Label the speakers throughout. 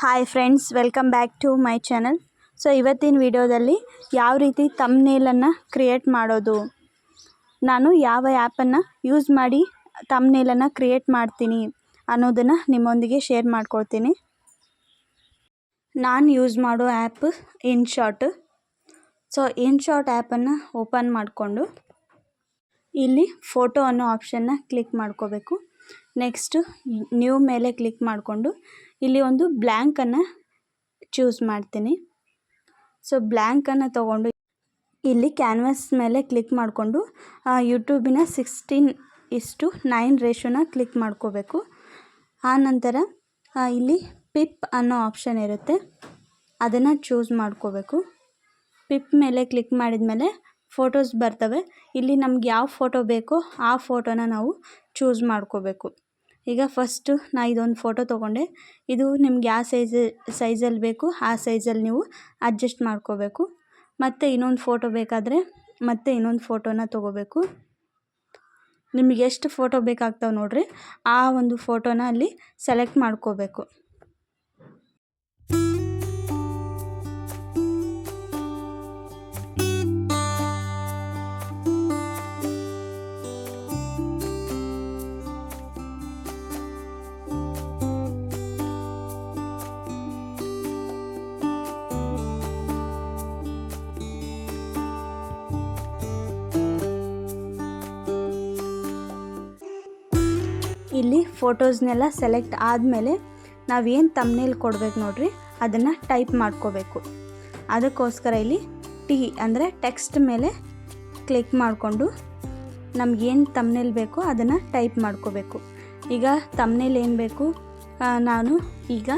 Speaker 1: Hi friends, welcome back to my channel. So ಇವತ್ತಿನ ವಿಡಿಯೋದಲ್ಲಿ ಯಾವ ರೀತಿ ಥಂಬ್ನೇಲನ್ನು ಕ್ರಿಯೇಟ್ ಮಾಡೋದು, ನಾನು ಯಾವ ಆ್ಯಪನ್ನು ಯೂಸ್ ಮಾಡಿ ಥಂಬ್ನೇಲನ್ನು ಕ್ರಿಯೇಟ್ ಮಾಡ್ತೀನಿ ಅನ್ನೋದನ್ನು ನಿಮ್ಮೊಂದಿಗೆ ಶೇರ್ ಮಾಡ್ಕೊಳ್ತೀನಿ. ನಾನು ಯೂಸ್ ಮಾಡೋ ಆ್ಯಪ್ ಇನ್ಶಾಟ್. ಸೊ ಇನ್ಶಾಟ್ ಆ್ಯಪನ್ನು ಓಪನ್ ಮಾಡಿಕೊಂಡು ಇಲ್ಲಿ ಫೋಟೋ ಅನ್ನೋ ಆಪ್ಷನ್ನ ಕ್ಲಿಕ್ ಮಾಡ್ಕೋಬೇಕು. ನೆಕ್ಸ್ಟ್ ನ್ಯೂ ಮೇಲೆ ಕ್ಲಿಕ್ ಮಾಡಿಕೊಂಡು ಇಲ್ಲಿ ಒಂದು ಬ್ಲ್ಯಾಂಕನ್ನು ಚೂಸ್ ಮಾಡ್ತೀನಿ. ಸೊ ಬ್ಲ್ಯಾಂಕನ್ನು ತೊಗೊಂಡು ಇಲ್ಲಿ ಕ್ಯಾನ್ವಾಸ್ ಮೇಲೆ ಕ್ಲಿಕ್ ಮಾಡಿಕೊಂಡು ಯೂಟ್ಯೂಬಿನ 16:9 ರೇಷೋನ ಕ್ಲಿಕ್ ಮಾಡ್ಕೋಬೇಕು. ಆನಂತರ ಇಲ್ಲಿ ಪಿಪ್ ಅನ್ನೋ ಆಪ್ಷನ್ ಇರುತ್ತೆ, ಅದನ್ನು ಚೂಸ್ ಮಾಡ್ಕೋಬೇಕು. ಪಿಪ್ ಮೇಲೆ ಕ್ಲಿಕ್ ಮಾಡಿದ ಮೇಲೆ ಫೋಟೋಸ್ ಬರ್ತವೆ. ಇಲ್ಲಿ ನಮ್ಗೆ ಯಾವ ಫೋಟೋ ಬೇಕೋ ಆ ಫೋಟೋನ ನಾವು ಚೂಸ್ ಮಾಡ್ಕೋಬೇಕು. ಈಗ ಫಸ್ಟು ನಾ ಇದೊಂದು ಫೋಟೋ ತೊಗೊಂಡೆ. ಇದು ನಿಮ್ಗೆ ಯಾವ ಸೈಜಲ್ಲಿ ಬೇಕು ಆ ಸೈಜಲ್ಲಿ ನೀವು ಅಡ್ಜಸ್ಟ್ ಮಾಡ್ಕೋಬೇಕು. ಮತ್ತು ಇನ್ನೊಂದು ಫೋಟೋ ಬೇಕಾದರೆ ಮತ್ತೆ ಇನ್ನೊಂದು ಫೋಟೋನ ತೊಗೋಬೇಕು. ನಿಮಗೆ ಎಷ್ಟು ಫೋಟೋ ಬೇಕಾಗ್ತಾವೆ ನೋಡಿರಿ, ಆ ಒಂದು ಫೋಟೋನ ಅಲ್ಲಿ ಸೆಲೆಕ್ಟ್ ಮಾಡ್ಕೋಬೇಕು. ಇಲ್ಲಿ ಫೋಟೋಸ್ನೆಲ್ಲ ಸೆಲೆಕ್ಟ್ ಆದಮೇಲೆ ನಾವೇನು ಥಂಬ್ನೇಲ್ ಕೊಡಬೇಕು ನೋಡ್ರಿ, ಅದನ್ನು ಟೈಪ್ ಮಾಡ್ಕೋಬೇಕು. ಅದಕ್ಕೋಸ್ಕರ ಇಲ್ಲಿ ಟಿ ಅಂದರೆ ಟೆಕ್ಸ್ಟ್ ಮೇಲೆ ಕ್ಲಿಕ್ ಮಾಡಿಕೊಂಡು ನಮಗೇನು ಥಂಬ್ನೇಲ್ ಬೇಕೋ ಅದನ್ನು ಟೈಪ್ ಮಾಡ್ಕೋಬೇಕು. ಈಗ ಥಂಬ್ನೇಲ್ ಏನು ಬೇಕು, ನಾನು ಈಗ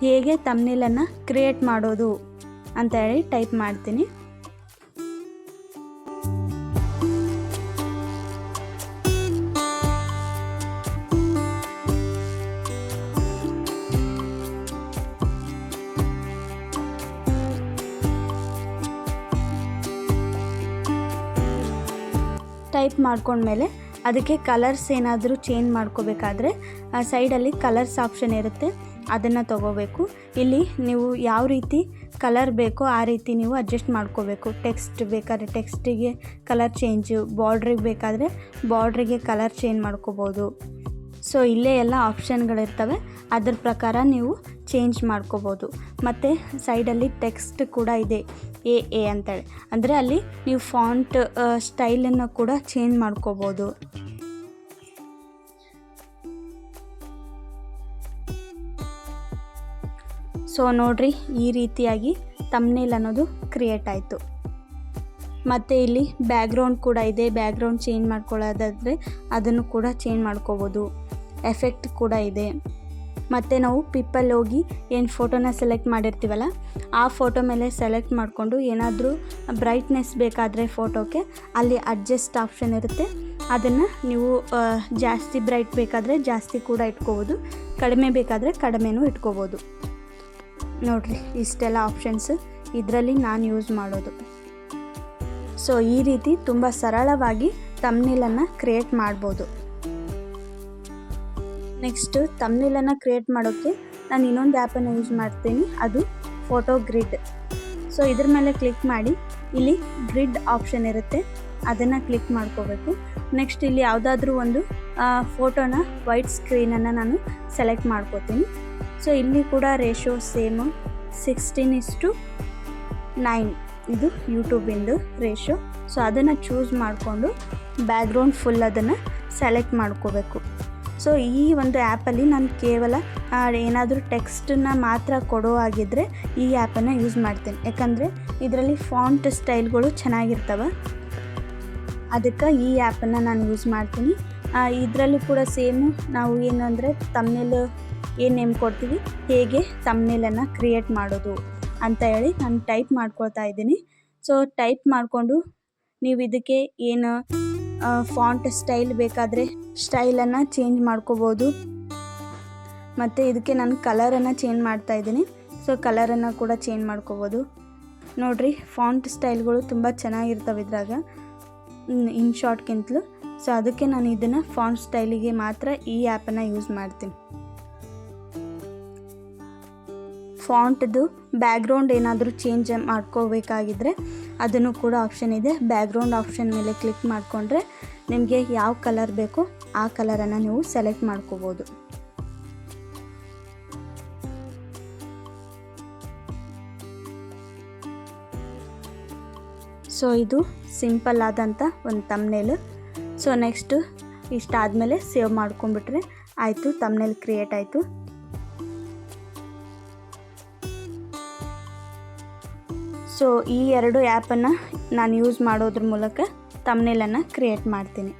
Speaker 1: ಹೇಗೆ ಥಂಬ್ನೇಲನ್ನು ಕ್ರಿಯೇಟ್ ಮಾಡೋದು ಅಂತ ಹೇಳಿ ಟೈಪ್ ಮಾಡ್ತೀನಿ. ಟೈಪ್ ಮಾಡ್ಕೊಂಡ್ಮೇಲೆ ಅದಕ್ಕೆ ಕಲರ್ಸ್ ಏನಾದರೂ ಚೇಂಜ್ ಮಾಡ್ಕೋಬೇಕಾದ್ರೆ ಸೈಡಲ್ಲಿ ಕಲರ್ಸ್ ಆಪ್ಷನ್ ಇರುತ್ತೆ, ಅದನ್ನು ತೊಗೋಬೇಕು. ಇಲ್ಲಿ ನೀವು ಯಾವ ರೀತಿ ಕಲರ್ ಬೇಕೋ ಆ ರೀತಿ ನೀವು ಅಡ್ಜಸ್ಟ್ ಮಾಡ್ಕೋಬೇಕು. ಟೆಕ್ಸ್ಟ್ ಬೇಕಾದರೆ ಟೆಕ್ಸ್ಟಿಗೆ ಕಲರ್ ಚೇಂಜು, ಬಾರ್ಡ್ರಿಗೆ ಬೇಕಾದರೆ ಬಾರ್ಡ್ರಿಗೆ ಕಲರ್ ಚೇಂಜ್ ಮಾಡ್ಕೋಬೋದು. ಸೊ ಇಲ್ಲೇ ಎಲ್ಲ ಆಪ್ಷನ್ಗಳಿರ್ತವೆ, ಅದ್ರ ಪ್ರಕಾರ ನೀವು ಚೇಂಜ್ ಮಾಡ್ಕೋಬೋದು. ಮತ್ತು ಸೈಡಲ್ಲಿ ಟೆಕ್ಸ್ಟ್ ಕೂಡ ಇದೆ, ಎ ಅಂತೇಳಿ, ಅಂದರೆ ಅಲ್ಲಿ ನೀವು ಫಾಂಟ್ ಸ್ಟೈಲನ್ನು ಕೂಡ ಚೇಂಜ್ ಮಾಡ್ಕೋಬೋದು. ಸೊ ನೋಡ್ರಿ, ಈ ರೀತಿಯಾಗಿ ಥಂಬ್ನೇಲ್ ಅನ್ನೋದು ಕ್ರಿಯೇಟ್ ಆಯಿತು. ಮತ್ತು ಇಲ್ಲಿ ಬ್ಯಾಕ್ಗ್ರೌಂಡ್ ಕೂಡ ಇದೆ, ಬ್ಯಾಕ್ಗ್ರೌಂಡ್ ಚೇಂಜ್ ಮಾಡ್ಕೊಳ್ಳೋದಾದರೆ ಅದನ್ನು ಕೂಡ ಚೇಂಜ್ ಮಾಡ್ಕೋಬೋದು. ಎಫೆಕ್ಟ್ ಕೂಡ ಇದೆ. ಮತ್ತು ನಾವು ಪಿಪ್ಪಲ್ಲಿ ಹೋಗಿ ಏನು ಫೋಟೋನ ಸೆಲೆಕ್ಟ್ ಮಾಡಿರ್ತೀವಲ್ಲ ಆ ಫೋಟೋ ಮೇಲೆ ಸೆಲೆಕ್ಟ್ ಮಾಡಿಕೊಂಡು ಏನಾದರೂ ಬ್ರೈಟ್ನೆಸ್ ಬೇಕಾದರೆ ಫೋಟೋಕ್ಕೆ ಅಲ್ಲಿ ಅಡ್ಜಸ್ಟ್ ಆಪ್ಷನ್ ಇರುತ್ತೆ, ಅದನ್ನು ನೀವು ಜಾಸ್ತಿ ಬ್ರೈಟ್ ಬೇಕಾದರೆ ಜಾಸ್ತಿ ಕೂಡ ಇಟ್ಕೋಬೋದು, ಕಡಿಮೆ ಬೇಕಾದರೆ ಕಡಿಮೆನೂ ಇಟ್ಕೋಬೋದು. ನೋಡಿರಿ, ಇಷ್ಟೆಲ್ಲ ಆಪ್ಷನ್ಸ್ ಇದರಲ್ಲಿ ನಾನು ಯೂಸ್ ಮಾಡೋದು. ಸೊ ಈ ರೀತಿ ತುಂಬ ಸರಳವಾಗಿ ಥಂಬ್ನೇಲನ್ನು ಕ್ರಿಯೇಟ್ ಮಾಡ್ಬೋದು. ನೆಕ್ಸ್ಟು ಥಂಬ್ನೇಲನ್ನು ಕ್ರಿಯೇಟ್ ಮಾಡೋಕ್ಕೆ ನಾನು ಇನ್ನೊಂದು ಆ್ಯಪನ್ನು ಯೂಸ್ ಮಾಡ್ತೀನಿ, ಅದು ಫೋಟೋ ಗ್ರಿಡ್. ಸೊ ಇದ್ರ ಮೇಲೆ ಕ್ಲಿಕ್ ಮಾಡಿ ಇಲ್ಲಿ ಗ್ರಿಡ್ ಆಪ್ಷನ್ ಇರುತ್ತೆ, ಅದನ್ನು ಕ್ಲಿಕ್ ಮಾಡ್ಕೋಬೇಕು. ನೆಕ್ಸ್ಟ್ ಇಲ್ಲಿ ಯಾವುದಾದ್ರೂ ಒಂದು ಫೋಟೋನ ವೈಟ್ ಸ್ಕ್ರೀನನ್ನು ನಾನು ಸೆಲೆಕ್ಟ್ ಮಾಡ್ಕೋತೀನಿ. ಸೊ ಇಲ್ಲಿ ಕೂಡ ರೇಷೋ ಸೇಮು 16:9 ಇದು ಯೂಟ್ಯೂಬಿಂದು ರೇಷೋ. ಸೊ ಅದನ್ನು ಚೂಸ್ ಮಾಡಿಕೊಂಡು ಬ್ಯಾಕ್ಗ್ರೌಂಡ್ ಫುಲ್ ಅದನ್ನು ಸೆಲೆಕ್ಟ್ ಮಾಡ್ಕೋಬೇಕು. ಸೊ ಈ ಒಂದು ಆ್ಯಪಲ್ಲಿ ನಾನು ಕೇವಲ ಏನಾದರೂ ಟೆಕ್ಸ್ಟನ್ನು ಮಾತ್ರ ಕೊಡೋ ಆಗಿದ್ದರೆ ಈ ಆ್ಯಪನ್ನು ಯೂಸ್ ಮಾಡ್ತೀನಿ, ಯಾಕಂದರೆ ಇದರಲ್ಲಿ ಫಾಂಟ್ ಸ್ಟೈಲ್ಗಳು ಚೆನ್ನಾಗಿರ್ತವೆ, ಅದಕ್ಕೆ ಈ ಆ್ಯಪನ್ನು ನಾನು ಯೂಸ್ ಮಾಡ್ತೀನಿ. ಇದರಲ್ಲಿ ಕೂಡ ಸೇಮು ನಾವು ಏನು ಅಂದರೆ ಥಂಬ್ನೇಲ್ ಏನು ನೇಮ್ ಕೊಡ್ತೀವಿ, ಹೇಗೆ ಥಂಬ್ನೇಲನ್ನು ಕ್ರಿಯೇಟ್ ಮಾಡೋದು ಅಂತ ಹೇಳಿ ನಾನು ಟೈಪ್ ಮಾಡ್ಕೊಳ್ತಾ ಇದ್ದೀನಿ. ಸೊ ಟೈಪ್ ಮಾಡಿಕೊಂಡು ನೀವು ಇದಕ್ಕೆ ಏನು ಫಾಂಟ್ ಸ್ಟೈಲ್ ಬೇಕಾದರೆ ಸ್ಟೈಲನ್ನು ಚೇಂಜ್ ಮಾಡ್ಕೋಬೋದು. ಮತ್ತು ಇದಕ್ಕೆ ನಾನು ಕಲರನ್ನು ಚೇಂಜ್ ಮಾಡ್ತಾ ಇದ್ದೀನಿ. ಸೊ ಕಲರನ್ನು ಕೂಡ ಚೇಂಜ್ ಮಾಡ್ಕೋಬೋದು. ನೋಡಿರಿ, ಫಾಂಟ್ ಸ್ಟೈಲ್ಗಳು ತುಂಬ ಚೆನ್ನಾಗಿರ್ತವೆ ಇದ್ರಾಗ ಇನ್ಶಾಟ್ಗಿಂತಲೂ. ಸೊ ಅದಕ್ಕೆ ನಾನು ಇದನ್ನು ಫಾಂಟ್ ಸ್ಟೈಲಿಗೆ ಮಾತ್ರ ಈ ಆ್ಯಪನ್ನು ಯೂಸ್ ಮಾಡ್ತೀನಿ. ಫಾಂಟ್ದು ಬ್ಯಾಕ್ಗ್ರೌಂಡ್ ಏನಾದರೂ ಚೇಂಜ್ ಮಾಡ್ಕೋಬೇಕಾಗಿದ್ದರೆ ಅದನ್ನು ಕೂಡ ಆಪ್ಷನ್ ಇದೆ. ಬ್ಯಾಕ್ಗ್ರೌಂಡ್ ಆಪ್ಷನ್ ಮೇಲೆ ಕ್ಲಿಕ್ ಮಾಡಿಕೊಂಡ್ರೆ ನಿಮಗೆ ಯಾವ ಕಲರ್ ಬೇಕೋ ಆ ಕಲರನ್ನು ನೀವು ಸೆಲೆಕ್ಟ್ ಮಾಡ್ಕೋಬೋದು. ಸೊ ಇದು ಸಿಂಪಲ್ ಆದಂಥ ಒಂದು ತಮ್ನೇಲ್. ಸೊ ನೆಕ್ಸ್ಟು ಇಷ್ಟಾದಮೇಲೆ ಸೇವ್ ಮಾಡ್ಕೊಂಡ್ಬಿಟ್ರೆ ಆಯಿತು, ತಮ್ನೇಲ್ ಕ್ರಿಯೇಟ್ ಆಯಿತು. ಸೊ ಈ ಎರಡು ಆ್ಯಪನ್ನು ನಾನು ಯೂಸ್ ಮಾಡೋದ್ರ ಮೂಲಕ ತಮ್ನೇಲನ್ನು ಕ್ರಿಯೇಟ್ ಮಾಡ್ತೀನಿ.